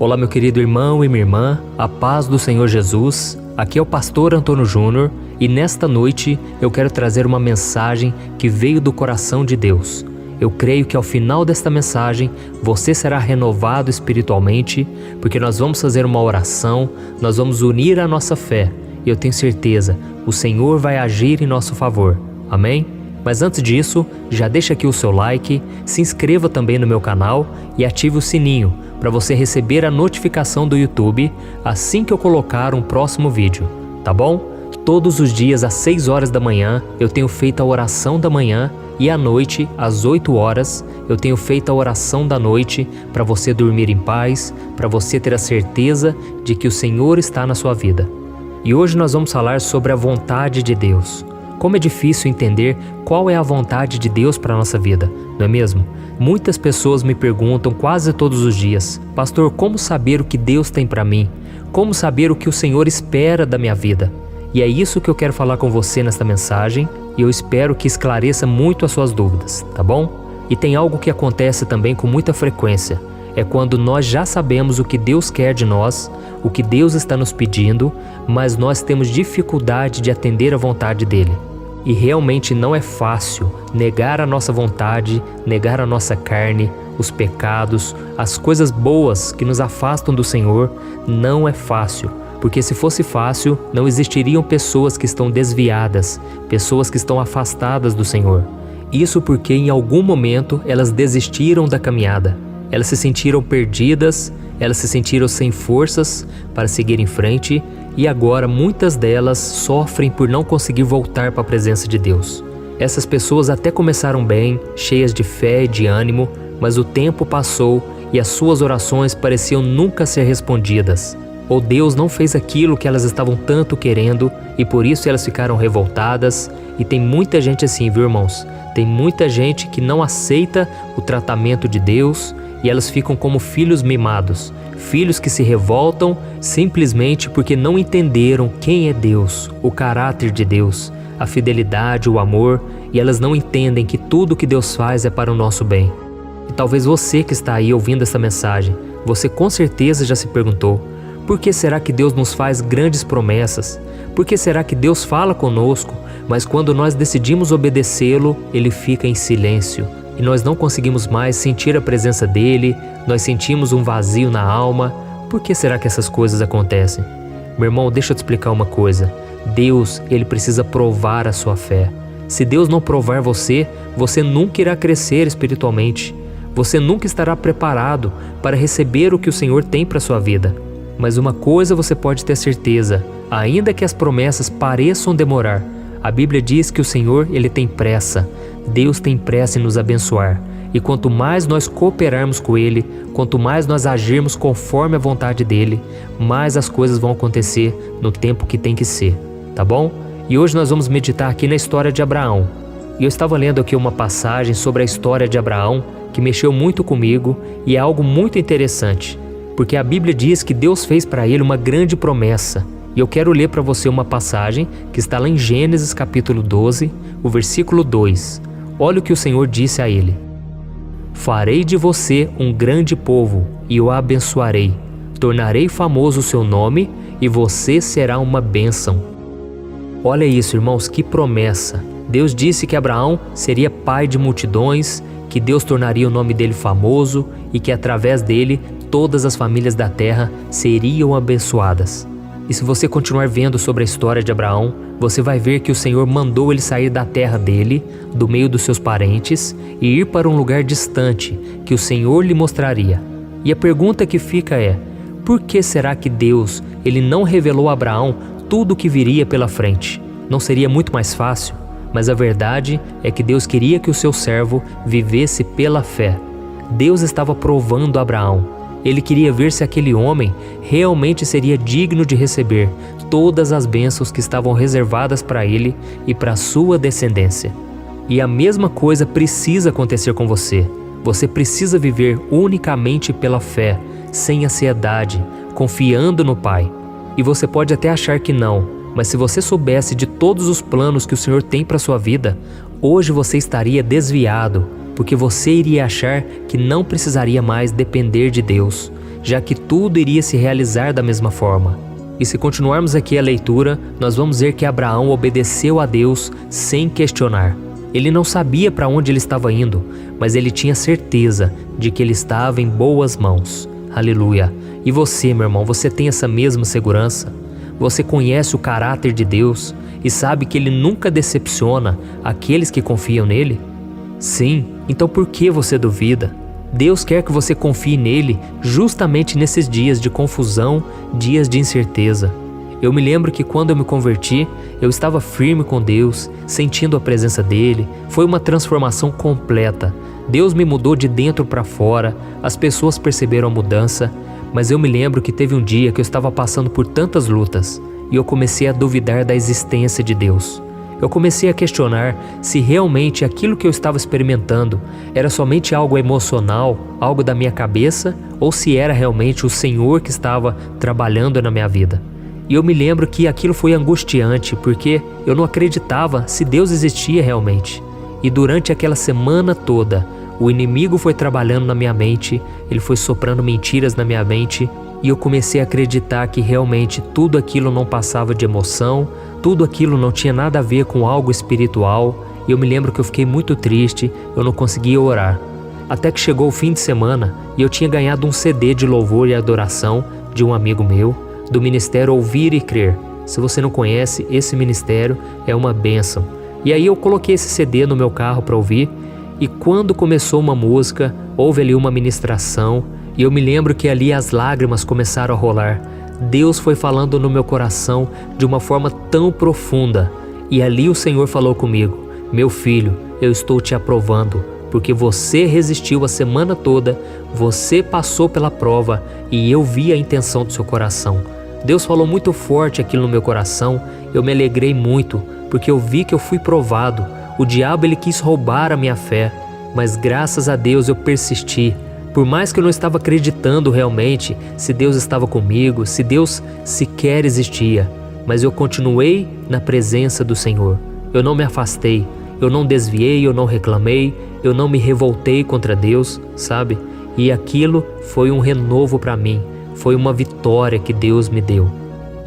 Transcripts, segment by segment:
Olá, meu querido irmão e minha irmã, a paz do Senhor Jesus. Aqui é o pastor Antônio Júnior e nesta noite eu quero trazer uma mensagem que veio do coração de Deus. Eu creio que ao final desta mensagem você será renovado espiritualmente, porque nós vamos fazer uma oração, nós vamos unir a nossa fé e eu tenho certeza, o Senhor vai agir em nosso favor. Amém? Mas antes disso, já deixa aqui o seu like, se inscreva também no meu canal e ative o sininho para você receber a notificação do YouTube assim que eu colocar um próximo vídeo, tá bom? Todos os dias às 6 horas da manhã eu tenho feito a oração da manhã e à noite, às 8 horas, eu tenho feito a oração da noite para você dormir em paz, para você ter a certeza de que o Senhor está na sua vida. E hoje nós vamos falar sobre a vontade de Deus. Como é difícil entender qual é a vontade de Deus para a nossa vida, não é mesmo? Muitas pessoas me perguntam quase todos os dias: Pastor, como saber o que Deus tem para mim? Como saber o que o Senhor espera da minha vida? E é isso que eu quero falar com você nesta mensagem e eu espero que esclareça muito as suas dúvidas, tá bom? E tem algo que acontece também com muita frequência. É quando nós já sabemos o que Deus quer de nós, o que Deus está nos pedindo, mas nós temos dificuldade de atender à vontade dele. E realmente não é fácil negar a nossa vontade, negar a nossa carne, os pecados, as coisas boas que nos afastam do Senhor. Não é fácil, porque se fosse fácil, não existiriam pessoas que estão desviadas, pessoas que estão afastadas do Senhor. Isso porque em algum momento elas desistiram da caminhada. Elas se sentiram perdidas, elas se sentiram sem forças para seguir em frente e agora muitas delas sofrem por não conseguir voltar para a presença de Deus. Essas pessoas até começaram bem, cheias de fé e de ânimo, mas o tempo passou e as suas orações pareciam nunca ser respondidas. Ou Deus não fez aquilo que elas estavam tanto querendo e por isso elas ficaram revoltadas. E tem muita gente assim, viu, irmãos? Tem muita gente que não aceita o tratamento de Deus e elas ficam como filhos mimados, filhos que se revoltam simplesmente porque não entenderam quem é Deus, o caráter de Deus, a fidelidade, o amor, e elas não entendem que tudo que Deus faz é para o nosso bem. E talvez você que está aí ouvindo essa mensagem, você com certeza já se perguntou: por que será que Deus nos faz grandes promessas? Por que será que Deus fala conosco, mas quando nós decidimos obedecê-lo, ele fica em silêncio? E nós não conseguimos mais sentir a presença dele, nós sentimos um vazio na alma. Por que será que essas coisas acontecem? Meu irmão, deixa eu te explicar uma coisa. Deus, ele precisa provar a sua fé. Se Deus não provar você, você nunca irá crescer espiritualmente. Você nunca estará preparado para receber o que o Senhor tem para a sua vida. Mas uma coisa você pode ter certeza, ainda que as promessas pareçam demorar, a Bíblia diz que o Senhor, ele tem pressa. Deus tem pressa em nos abençoar. E quanto mais nós cooperarmos com Ele, quanto mais nós agirmos conforme a vontade dEle, mais as coisas vão acontecer no tempo que tem que ser, tá bom? E hoje nós vamos meditar aqui na história de Abraão. E eu estava lendo aqui uma passagem sobre a história de Abraão que mexeu muito comigo e é algo muito interessante. Porque a Bíblia diz que Deus fez para ele uma grande promessa. E eu quero ler para você uma passagem que está lá em Gênesis capítulo 12, o versículo 2. Olha o que o Senhor disse a ele: farei de você um grande povo e o abençoarei. Tornarei famoso o seu nome e você será uma bênção. Olha isso, irmãos, que promessa. Deus disse que Abraão seria pai de multidões, que Deus tornaria o nome dele famoso e que através dele todas as famílias da terra seriam abençoadas. E se você continuar vendo sobre a história de Abraão, você vai ver que o Senhor mandou ele sair da terra dele, do meio dos seus parentes, e ir para um lugar distante, que o Senhor lhe mostraria. E a pergunta que fica é: por que será que Deus, ele não revelou a Abraão tudo o que viria pela frente? Não seria muito mais fácil? Mas a verdade é que Deus queria que o seu servo vivesse pela fé. Deus estava provando a Abraão. Ele queria ver se aquele homem realmente seria digno de receber todas as bênçãos que estavam reservadas para ele e para sua descendência. E a mesma coisa precisa acontecer com você. Você precisa viver unicamente pela fé, sem ansiedade, confiando no Pai. E você pode até achar que não, mas se você soubesse de todos os planos que o Senhor tem para sua vida, hoje você estaria desviado, porque você iria achar que não precisaria mais depender de Deus, já que tudo iria se realizar da mesma forma. E se continuarmos aqui a leitura, nós vamos ver que Abraão obedeceu a Deus sem questionar. Ele não sabia para onde ele estava indo, mas ele tinha certeza de que ele estava em boas mãos. Aleluia! E você, meu irmão, você tem essa mesma segurança? Você conhece o caráter de Deus e sabe que Ele nunca decepciona aqueles que confiam nele? Sim, então por que você duvida? Deus quer que você confie nele justamente nesses dias de confusão, dias de incerteza. Eu me lembro que quando eu me converti, eu estava firme com Deus, sentindo a presença dele. Foi uma transformação completa. Deus me mudou de dentro para fora, as pessoas perceberam a mudança, mas eu me lembro que teve um dia que eu estava passando por tantas lutas e eu comecei a duvidar da existência de Deus. Eu comecei a questionar se realmente aquilo que eu estava experimentando era somente algo emocional, algo da minha cabeça, ou se era realmente o Senhor que estava trabalhando na minha vida. E eu me lembro que aquilo foi angustiante, porque eu não acreditava se Deus existia realmente. E durante aquela semana toda, o inimigo foi trabalhando na minha mente, ele foi soprando mentiras na minha mente, e eu comecei a acreditar que realmente tudo aquilo não passava de emoção, tudo aquilo não tinha nada a ver com algo espiritual, e eu me lembro que eu fiquei muito triste, eu não conseguia orar. Até que chegou o fim de semana e eu tinha ganhado um CD de louvor e adoração de um amigo meu, do Ministério Ouvir e Crer. Se você não conhece, esse ministério é uma bênção. E aí eu coloquei esse CD no meu carro para ouvir, e quando começou uma música, houve ali uma ministração, e eu me lembro que ali as lágrimas começaram a rolar. Deus foi falando no meu coração de uma forma tão profunda, e ali o Senhor falou comigo: meu filho, eu estou te aprovando, porque você resistiu a semana toda, você passou pela prova e eu vi a intenção do seu coração. Deus falou muito forte aquilo no meu coração, eu me alegrei muito, porque eu vi que eu fui provado. O diabo ele quis roubar a minha fé, mas graças a Deus eu persisti. Por mais que eu não estava acreditando realmente se Deus estava comigo, se Deus sequer existia, mas eu continuei na presença do Senhor. Eu não me afastei, eu não desviei, eu não reclamei, eu não me revoltei contra Deus, sabe? E aquilo foi um renovo para mim, foi uma vitória que Deus me deu.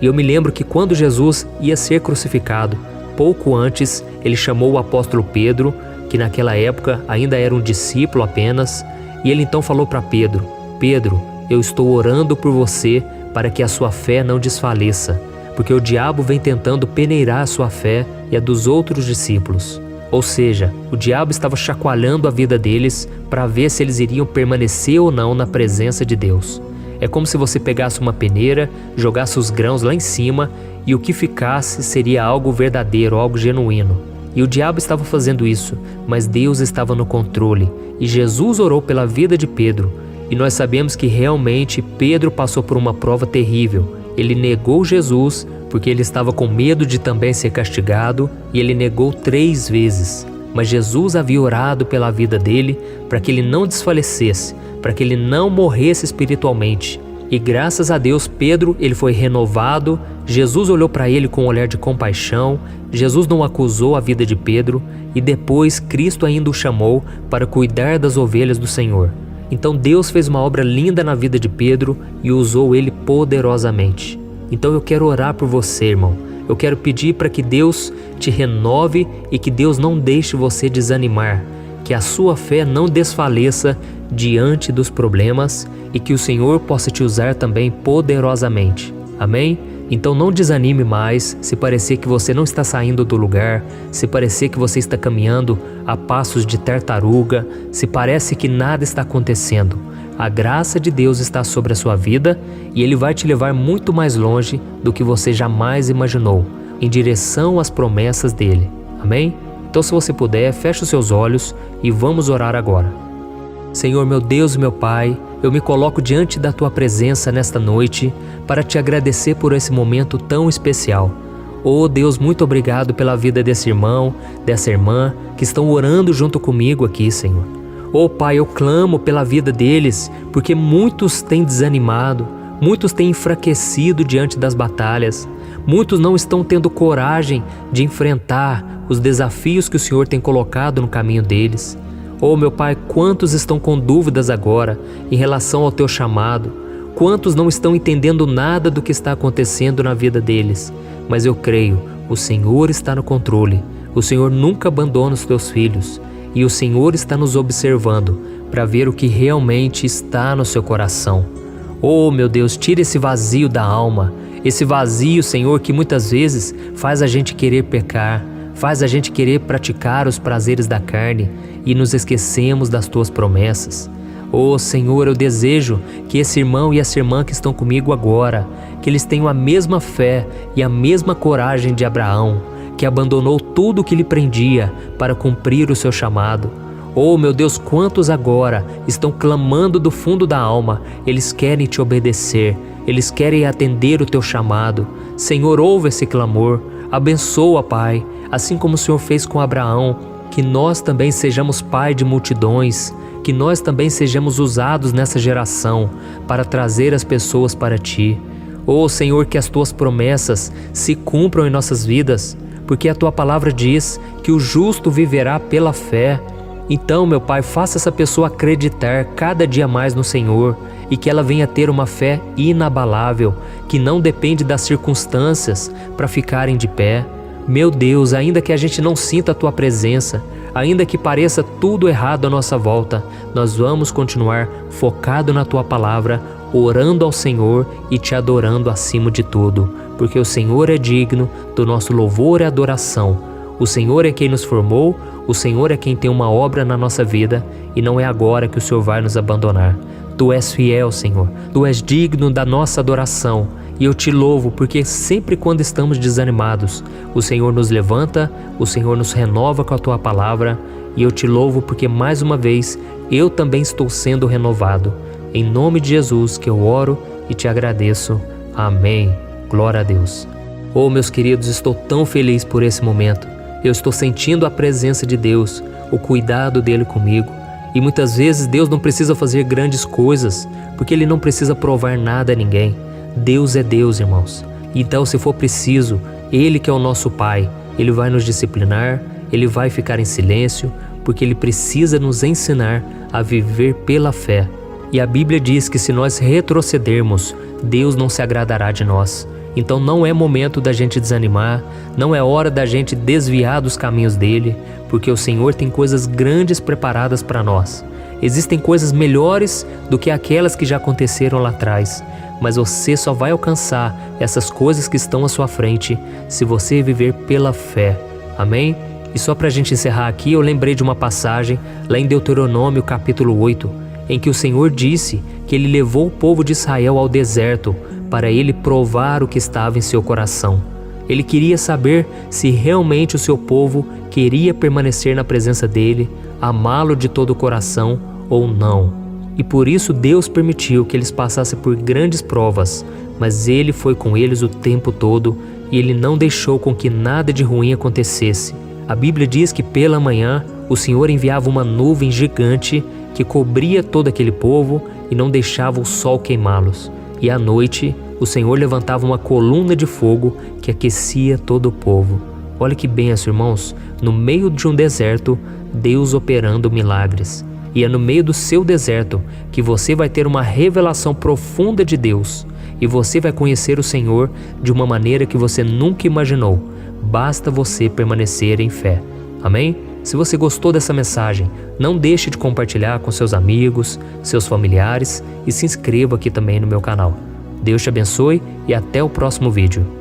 E eu me lembro que quando Jesus ia ser crucificado, pouco antes ele chamou o apóstolo Pedro, que naquela época ainda era um discípulo apenas, e ele então falou para Pedro: Pedro, eu estou orando por você para que a sua fé não desfaleça, porque o diabo vem tentando peneirar a sua fé e a dos outros discípulos. Ou seja, o diabo estava chacoalhando a vida deles para ver se eles iriam permanecer ou não na presença de Deus. É como se você pegasse uma peneira, jogasse os grãos lá em cima e o que ficasse seria algo verdadeiro, algo genuíno. E o diabo estava fazendo isso, mas Deus estava no controle. E Jesus orou pela vida de Pedro. E nós sabemos que realmente Pedro passou por uma prova terrível. Ele negou Jesus porque ele estava com medo de também ser castigado, e ele negou 3 vezes. Mas Jesus havia orado pela vida dele para que ele não desfalecesse, para que ele não morresse espiritualmente. E graças a Deus, Pedro ele foi renovado. Jesus olhou para ele com um olhar de compaixão. Jesus não acusou a vida de Pedro, e depois Cristo ainda o chamou para cuidar das ovelhas do Senhor. Então Deus fez uma obra linda na vida de Pedro e usou ele poderosamente. Então eu quero orar por você, irmão. Eu quero pedir para que Deus te renove e que Deus não deixe você desanimar, que a sua fé não desfaleça diante dos problemas e que o Senhor possa te usar também poderosamente. Amém? Então não desanime mais se parecer que você não está saindo do lugar, se parecer que você está caminhando a passos de tartaruga, se parece que nada está acontecendo. A graça de Deus está sobre a sua vida e Ele vai te levar muito mais longe do que você jamais imaginou, em direção às promessas dEle. Amém? Então se você puder, feche os seus olhos e vamos orar agora. Senhor, meu Deus e meu Pai, eu me coloco diante da Tua presença nesta noite para Te agradecer por esse momento tão especial. Oh Deus, muito obrigado pela vida desse irmão, dessa irmã que estão orando junto comigo aqui, Senhor. Oh Pai, eu clamo pela vida deles, porque muitos têm desanimado, muitos têm enfraquecido diante das batalhas, muitos não estão tendo coragem de enfrentar os desafios que o Senhor tem colocado no caminho deles. Oh meu Pai, quantos estão com dúvidas agora em relação ao Teu chamado? quantos não estão entendendo nada do que está acontecendo na vida deles. Mas eu creio, o Senhor está no controle. O Senhor nunca abandona os teus filhos. E o Senhor está nos observando para ver o que realmente está no seu coração. Oh, meu Deus, tira esse vazio da alma. Esse vazio, Senhor, que muitas vezes faz a gente querer pecar, faz a gente querer praticar os prazeres da carne e nos esquecemos das tuas promessas. Oh, Senhor, eu desejo que esse irmão e essa irmã que estão comigo agora, que eles tenham a mesma fé e a mesma coragem de Abraão, que abandonou tudo o que lhe prendia para cumprir o seu chamado. Oh, meu Deus, quantos agora estão clamando do fundo da alma, eles querem te obedecer, eles querem atender o teu chamado. Senhor, ouve esse clamor, abençoa, Pai, assim como o Senhor fez com Abraão, que nós também sejamos pai de multidões, que nós também sejamos usados nessa geração para trazer as pessoas para Ti. Oh, Senhor, que as Tuas promessas se cumpram em nossas vidas, porque a Tua palavra diz que o justo viverá pela fé. Então, meu Pai, faça essa pessoa acreditar cada dia mais no Senhor e que ela venha ter uma fé inabalável, que não depende das circunstâncias para ficarem de pé. Meu Deus, ainda que a gente não sinta a Tua presença, ainda que pareça tudo errado à nossa volta, nós vamos continuar focado na Tua palavra, orando ao Senhor e Te adorando acima de tudo, porque o Senhor é digno do nosso louvor e adoração. O Senhor é quem nos formou, o Senhor é quem tem uma obra na nossa vida e não é agora que o Senhor vai nos abandonar. Tu és fiel, Senhor, Tu és digno da nossa adoração. E eu Te louvo porque sempre quando estamos desanimados, o Senhor nos levanta, o Senhor nos renova com a Tua palavra. E eu Te louvo porque mais uma vez eu também estou sendo renovado. Em nome de Jesus que eu oro e Te agradeço. Amém. Glória a Deus. Oh, meus queridos, estou tão feliz por esse momento. Eu estou sentindo a presença de Deus, o cuidado dEle comigo. E muitas vezes Deus não precisa fazer grandes coisas, porque Ele não precisa provar nada a ninguém. Deus é Deus, irmãos. Então, se for preciso, Ele que é o nosso Pai, Ele vai nos disciplinar, Ele vai ficar em silêncio, porque Ele precisa nos ensinar a viver pela fé. E a Bíblia diz que se nós retrocedermos, Deus não se agradará de nós. Então não é momento da gente desanimar, não é hora da gente desviar dos caminhos dEle, porque o Senhor tem coisas grandes preparadas para nós. Existem coisas melhores do que aquelas que já aconteceram lá atrás, mas você só vai alcançar essas coisas que estão à sua frente se você viver pela fé. Amém? E só para a gente encerrar aqui, eu lembrei de uma passagem lá em Deuteronômio capítulo 8, em que o Senhor disse que Ele levou o povo de Israel ao deserto para Ele provar o que estava em seu coração. Ele queria saber se realmente o seu povo queria permanecer na presença dEle, amá-lo de todo o coração ou não. E por isso Deus permitiu que eles passassem por grandes provas, mas Ele foi com eles o tempo todo e Ele não deixou com que nada de ruim acontecesse. A Bíblia diz que pela manhã o Senhor enviava uma nuvem gigante que cobria todo aquele povo e não deixava o sol queimá-los. E à noite o Senhor levantava uma coluna de fogo que aquecia todo o povo. Olha que benção, irmãos, no meio de um deserto, Deus operando milagres. E é no meio do seu deserto que você vai ter uma revelação profunda de Deus. E você vai conhecer o Senhor de uma maneira que você nunca imaginou. Basta você permanecer em fé. Amém? Se você gostou dessa mensagem, não deixe de compartilhar com seus amigos, seus familiares e se inscreva aqui também no meu canal. Deus te abençoe e até o próximo vídeo.